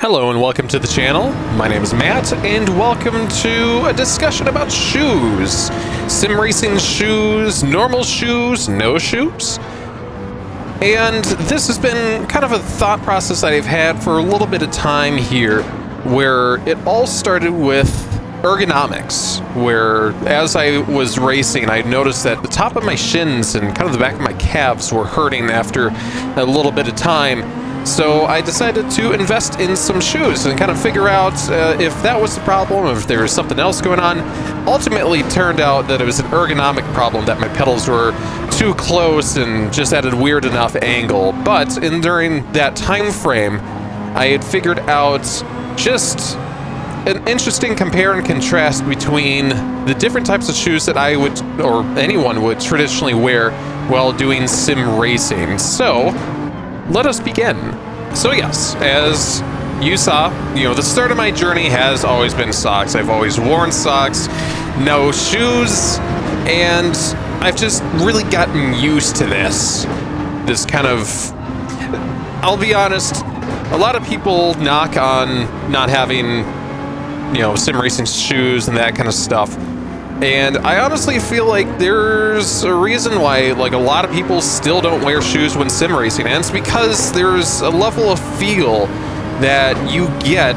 Hello and welcome to the channel. My name is Matt and welcome to a discussion about shoes. Sim racing shoes, normal shoes, no shoes. And this has been kind of a thought process that I've had for a little bit of time here, where it all started with ergonomics, where as I was racing, I noticed that the top of my shins and kind of the back of my calves were hurting after a little bit of time. So I decided to invest in some shoes and kind of figure out if that was the problem, or if there was something else going on. Ultimately, it turned out that it was an ergonomic problem, that my pedals were too close and just at a weird enough angle. But during that time frame, I had figured out just an interesting compare and contrast between the different types of shoes that I would, or anyone would, traditionally wear while doing sim racing. So let us begin. So yes, as you saw, the start of my journey has always been socks. I've always worn socks, no shoes, and I've just really gotten used to this kind of, I'll be honest, a lot of people knock on not having, sim racing shoes and that kind of stuff. And I honestly feel like there's a reason why, a lot of people still don't wear shoes when sim racing, and it's because there's a level of feel that you get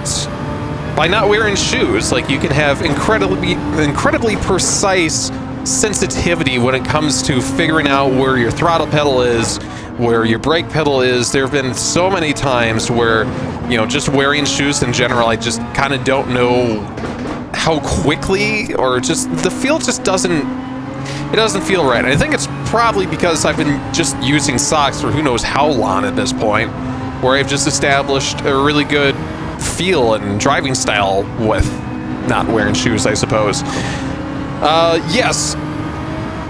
by not wearing shoes. You can have incredibly precise sensitivity when it comes to figuring out where your throttle pedal is, where your brake pedal is. There have been so many times where, just wearing shoes in general, I just kind of don't know how quickly, or just the feel just doesn't feel right. I think it's probably because I've been just using socks for who knows how long at this point, where I've just established a really good feel and driving style with not wearing shoes, I suppose. Yes,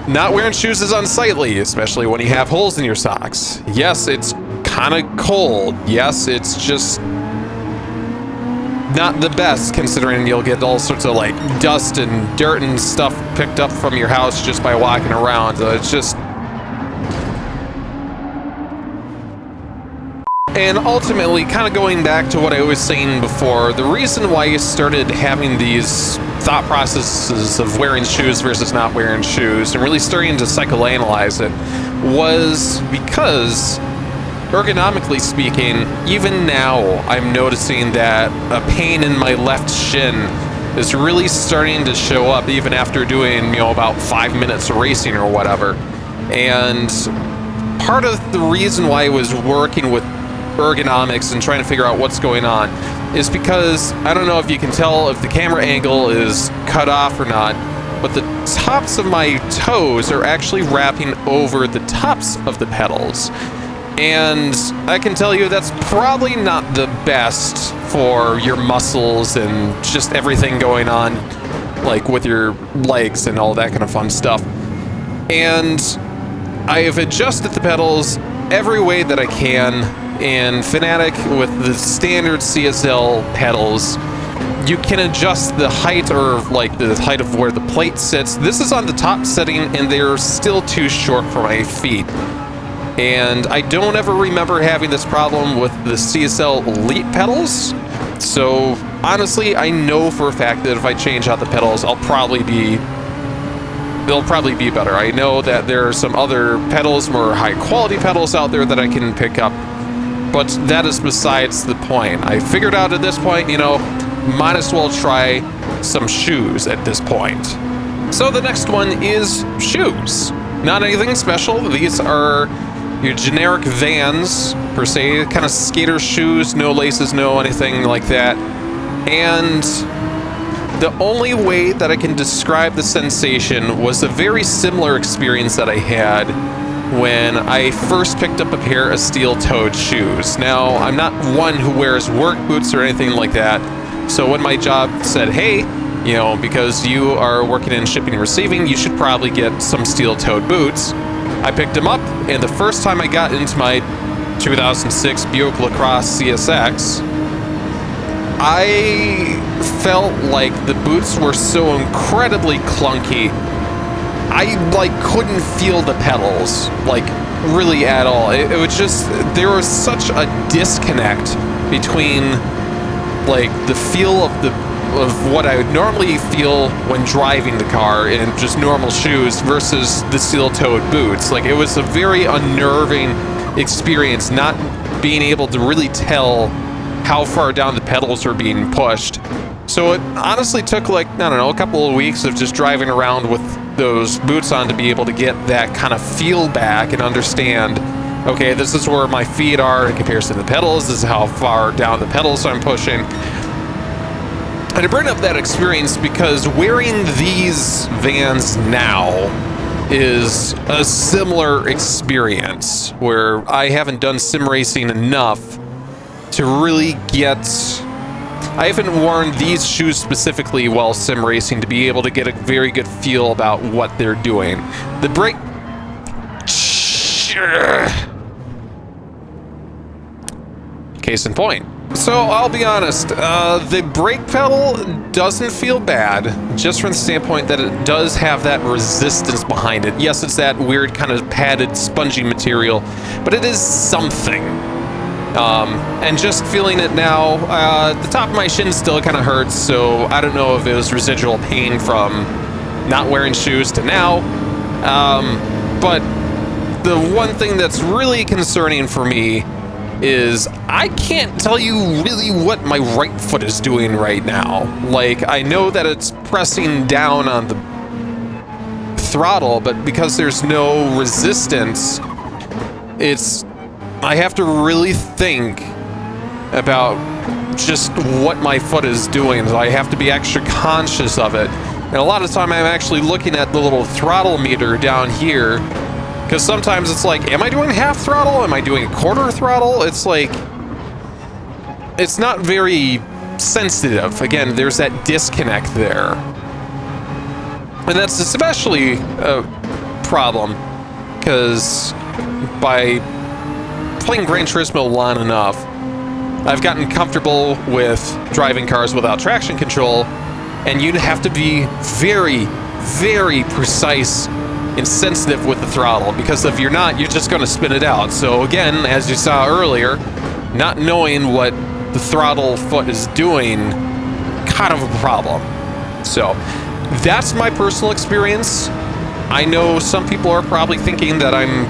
not wearing shoes is unsightly, especially when you have holes in your socks. Yes, it's kind of cold. Yes, it's just not the best, considering you'll get all sorts of dust and dirt and stuff picked up from your house just by walking around. It's just... And ultimately, kind of going back to what I was saying before, the reason why I started having these thought processes of wearing shoes versus not wearing shoes and really starting to psychoanalyze it was because, ergonomically speaking, even now I'm noticing that a pain in my left shin is really starting to show up even after doing, about 5 minutes of racing or whatever. And part of the reason why I was working with ergonomics and trying to figure out what's going on is because, I don't know if you can tell if the camera angle is cut off or not, but the tops of my toes are actually wrapping over the tops of the pedals. And I can tell you that's probably not the best for your muscles and just everything going on, with your legs and all that kind of fun stuff. And I have adjusted the pedals every way that I can. In Fanatic, with the standard CSL pedals, you can adjust the height, or the height of where the plate sits. This is on the top setting, and they're still too short for my feet. And I don't ever remember having this problem with the CSL Elite pedals. So honestly, I know for a fact that if I change out the pedals, they'll probably be better. I know that there are some other pedals, more high quality pedals out there that I can pick up, but that is besides the point. I figured out at this point, might as well try some shoes at this point. So the next one is shoes. Not anything special. These are your generic Vans, per se, kind of skater shoes, no laces, no anything like that. And the only way that I can describe the sensation was a very similar experience that I had when I first picked up a pair of steel-toed shoes. Now, I'm not one who wears work boots or anything like that, so when my job said, hey, because you are working in shipping and receiving, you should probably get some steel-toed boots, I picked them up, and the first time I got into my 2006 Buick LaCrosse CSX, I felt like the boots were so incredibly clunky, I couldn't feel the pedals, really at all. It was just, there was such a disconnect between like the feel of what I would normally feel when driving the car in just normal shoes versus the steel-toed boots. Like, it was a very unnerving experience, not being able to really tell how far down the pedals were being pushed. So it honestly took, like, I don't know, a couple of weeks of just driving around with those boots on to be able to get that kind of feel back and understand, okay, this is where my feet are in comparison to the pedals, this is how far down the pedals I'm pushing. And I bring up that experience because wearing these Vans now is a similar experience where I haven't done sim racing enough to really get... I haven't worn these shoes specifically while sim racing to be able to get a very good feel about what they're doing. The brake... Case in point. So I'll be honest, the brake pedal doesn't feel bad, just from the standpoint that it does have that resistance behind it. Yes, it's that weird kind of padded, spongy material, but it is something. And just feeling it now, the top of my shin still kind of hurts, so I don't know if it was residual pain from not wearing shoes to now. But the one thing that's really concerning for me is I can't tell you really what my right foot is doing right now. Like, I know that it's pressing down on the throttle, but because there's no resistance, I have to really think about just what my foot is doing. I have to be extra conscious of it. And a lot of time I'm actually looking at the little throttle meter down here, because sometimes it's like, am I doing half throttle? Am I doing a quarter throttle? It's like, it's not very sensitive. Again, there's that disconnect there. And that's especially a problem, because by playing Gran Turismo long enough, I've gotten comfortable with driving cars without traction control, and you'd have to be very, very precise and sensitive with the throttle, because if you're not, you're just going to spin it out. So again, as you saw earlier, not knowing what the throttle foot is doing, kind of a problem. So that's my personal experience. I know some people are probably thinking that I'm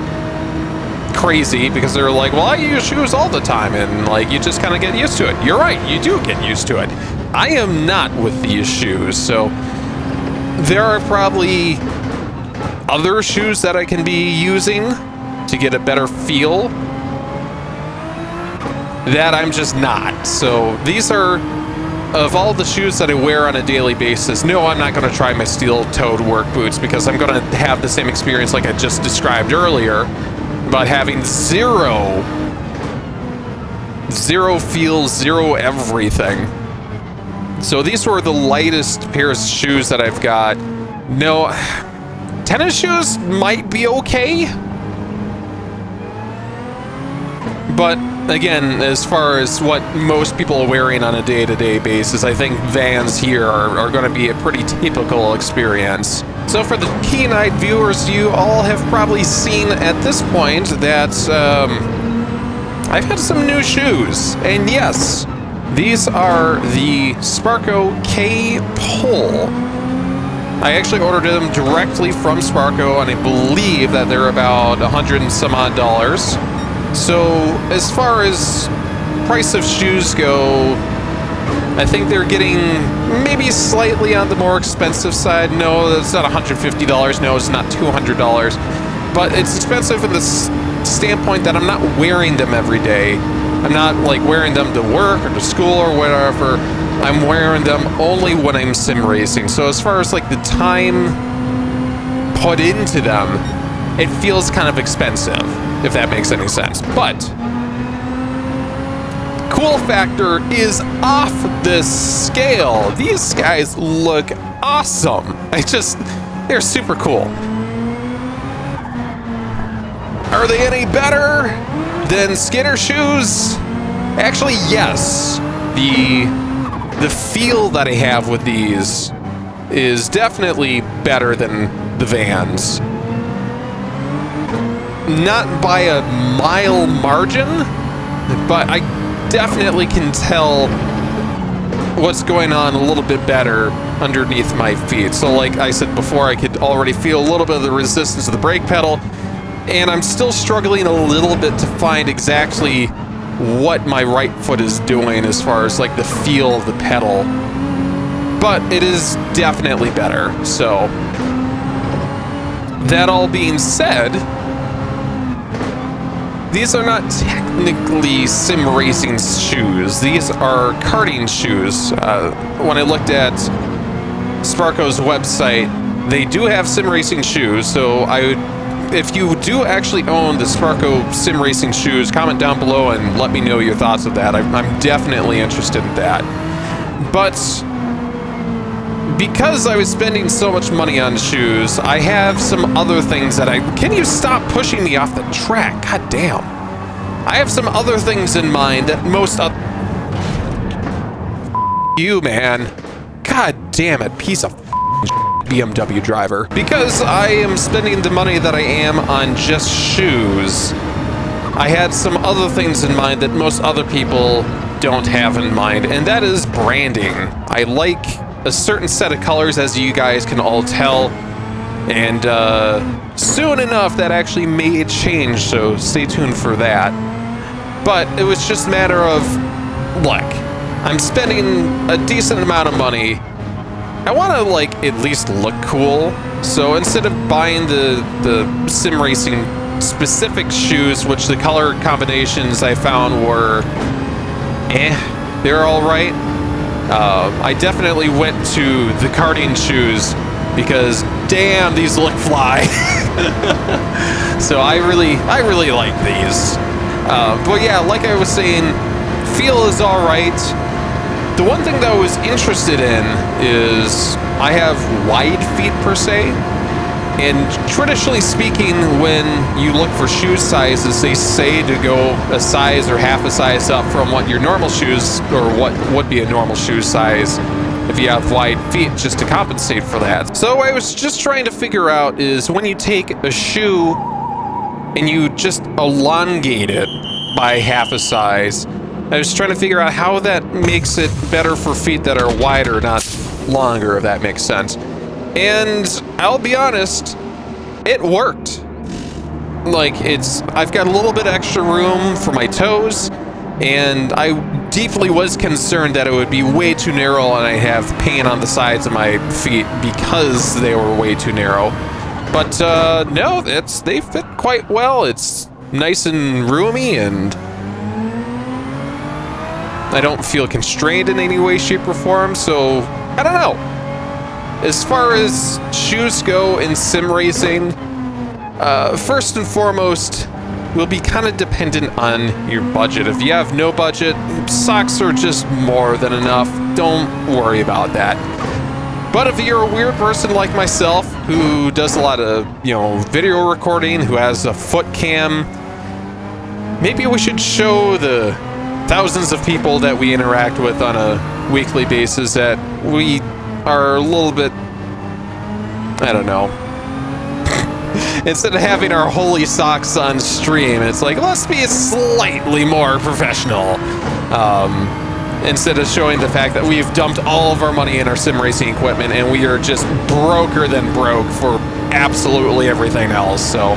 crazy because they're like, well, I use shoes all the time, and like, you just kind of get used to it. You're right, you do get used to it. I am not with these shoes, so there are probably other shoes that I can be using to get a better feel that I'm just not. So these are, of all the shoes that I wear on a daily basis, no, I'm not going to try my steel-toed work boots, because I'm going to have the same experience like I just described earlier about having zero feel, zero everything. So these were the lightest pairs of shoes that I've got. No, tennis shoes might be okay, but again, as far as what most people are wearing on a day-to-day basis, I think Vans here are going to be a pretty typical experience. So for the keen-eyed viewers, you all have probably seen at this point that I've had some new shoes. And yes, these are the Sparco K-Pole. I actually ordered them directly from Sparco, and I believe that they're about $100 and some odd. So as far as price of shoes go, I think they're getting maybe slightly on the more expensive side. No, it's not $150. No, it's not $200. But it's expensive in the standpoint that I'm not wearing them every day. I'm not like wearing them to work or to school or whatever. I'm wearing them only when I'm sim racing. So as far as like the time put into them, it feels kind of expensive, if that makes any sense. But cool factor is off the scale. These guys look awesome. They're super cool. Are they any better than Skinner shoes? Actually, yes. The feel that I have with these is definitely better than the Vans. Not by a mile margin, but I definitely can tell what's going on a little bit better underneath my feet. So like I said before, I could already feel a little bit of the resistance of the brake pedal, and I'm still struggling a little bit to find exactly what my right foot is doing as far as like the feel of the pedal. But it is definitely better. So that all being said, these are not technically sim racing shoes. These are karting shoes. When I looked at Sparco's website, they do have sim racing shoes. So if you do actually own the Sparco sim racing shoes, comment down below and let me know your thoughts of that. I'm definitely interested in that. But because I was spending so much money on shoes, I have some other things that can you stop pushing me off the track? God damn. I have some other things in mind that most other... You, man. God damn it, piece of BMW driver. Because I am spending the money that I am on just shoes, I had some other things in mind that most other people don't have in mind, and that is branding. I like a certain set of colors, as you guys can all tell, and soon enough that actually may change, so stay tuned for that. But it was just a matter of, look, I'm spending a decent amount of money. I want to like at least look cool, so instead of buying the sim racing specific shoes, which the color combinations I found were they're all right, I definitely went to the karting shoes because damn, these look fly. So I really like these. But yeah, like I was saying, feel is all right. The one thing that I was interested in is I have wide feet per se, and traditionally speaking, when you look for shoe sizes, they say to go a size or half a size up from what your normal shoes, or what would be a normal shoe size if you have wide feet, just to compensate for that. So I was just trying to figure out is when you take a shoe and you just elongate it by half a size, I was trying to figure out how that makes it better for feet that are wider, not longer, if that makes sense. And I'll be honest, it worked. Like, I've got a little bit extra room for my toes, and I deeply was concerned that it would be way too narrow and I'd have pain on the sides of my feet because they were way too narrow. But no, they fit quite well. It's nice and roomy, and I don't feel constrained in any way, shape, or form, so I don't know. As far as shoes go in sim racing, first and foremost, will be kind of dependent on your budget. If you have no budget, socks are just more than enough. Don't worry about that. But if you're a weird person like myself, who does a lot of, video recording, who has a foot cam, maybe we should show the thousands of people that we interact with on a weekly basis that we are a little bit, I don't know. Instead of having our holy socks on stream, it's like, let's be slightly more professional. Instead of showing the fact that we've dumped all of our money in our sim racing equipment and we are just broker than broke for absolutely everything else. So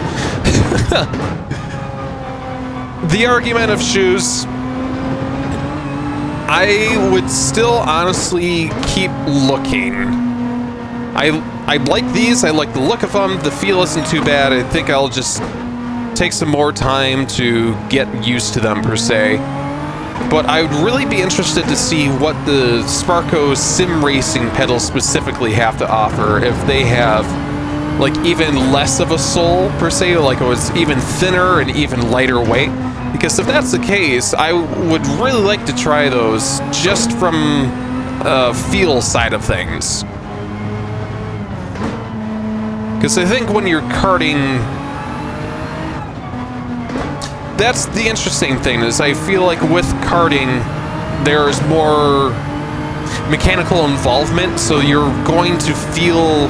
the argument of shoes, I would still honestly keep looking. I like these, I like the look of them, the feel isn't too bad. I think I'll just take some more time to get used to them per se. But I would really be interested to see what the Sparco sim racing pedals specifically have to offer. If they have like even less of a sole per se, like it was even thinner and even lighter weight. Because if that's the case, I would really like to try those just from feel side of things. Because I think when you're karting, that's the interesting thing, is I feel like with karting, there's more mechanical involvement, so you're going to feel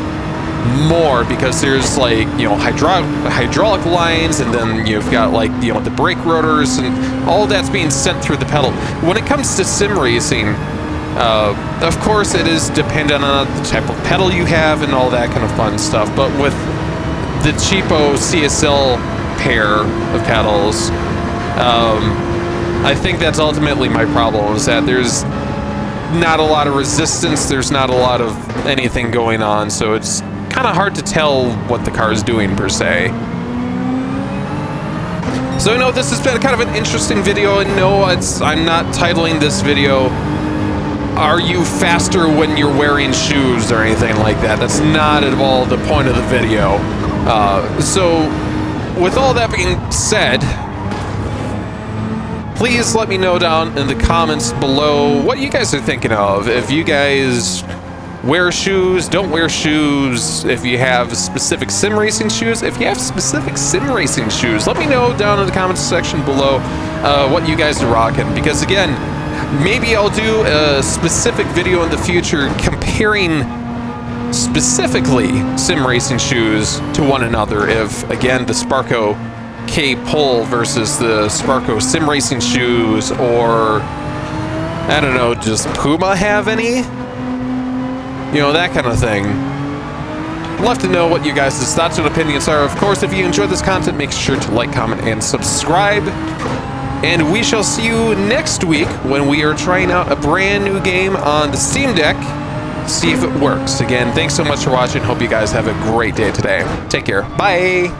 more because there's like, hydraulic lines, and then you've got like, the brake rotors, and all that's being sent through the pedal. When it comes to sim racing, Of course, it is dependent on the type of pedal you have and all that kind of fun stuff, but with the cheapo CSL pair of pedals, I think that's ultimately my problem, is that there's not a lot of resistance, there's not a lot of anything going on, so it's kind of hard to tell what the car is doing per se. So no, this has been kind of an interesting video, and no, I'm not titling this video "Are you faster when you're wearing shoes?" or anything like that. That's not at all the point of the video. So with all that being said, please let me know down in the comments below what you guys are thinking of. If you guys wear shoes, don't wear shoes, if you have specific sim racing shoes. If you have specific sim racing shoes, let me know down in the comments section below what you guys are rocking. Because again, maybe I'll do a specific video in the future comparing specifically sim racing shoes to one another. If, again, the Sparco K-Pole versus the Sparco sim racing shoes, or, I don't know, does Puma have any? You know, that kind of thing. I'd love to know what you guys' thoughts and opinions are. Of course, if you enjoyed this content, make sure to like, comment, and subscribe. And we shall see you next week when we are trying out a brand new game on the Steam Deck. See if it works. Again, thanks so much for watching. Hope you guys have a great day today. Take care. Bye.